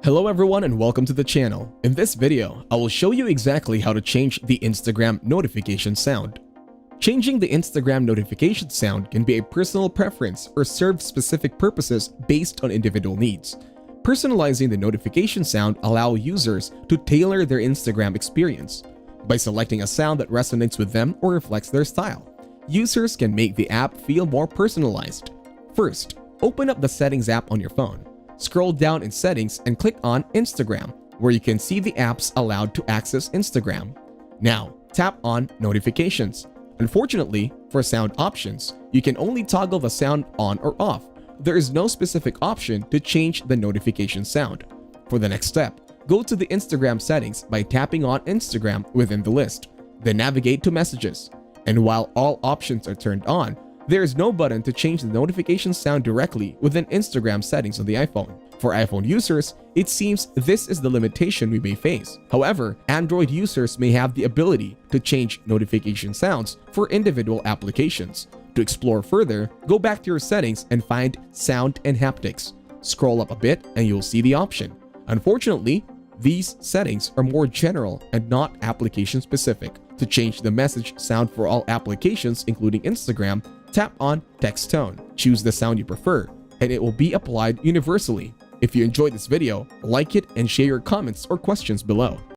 Hello everyone and welcome to the channel. In this video, I will show you exactly how to change the Instagram notification sound. Changing the Instagram notification sound can be a personal preference or serve specific purposes based on individual needs. Personalizing the notification sound allows users to tailor their Instagram experience. By selecting a sound that resonates with them or reflects their style, users can make the app feel more personalized. First, open up the Settings app on your phone. Scroll down in Settings and click on Instagram, where you can see the apps allowed to access Instagram. Now, tap on Notifications. Unfortunately, for sound options, you can only toggle the sound on or off. There is no specific option to change the notification sound. For the next step, go to the Instagram settings by tapping on Instagram within the list. Then navigate to Messages. And while all options are turned on, there is no button to change the notification sound directly within Instagram settings on the iPhone. For iPhone users, it seems this is the limitation we may face. However, Android users may have the ability to change notification sounds for individual applications. To explore further, go back to your settings and find Sound and Haptics. Scroll up a bit and you'll see the option. Unfortunately, these settings are more general and not application specific. To change the message sound for all applications, including Instagram, tap on Text Tone. Choose the sound you prefer, and it will be applied universally. If you enjoyed this video, like it and share your comments or questions below.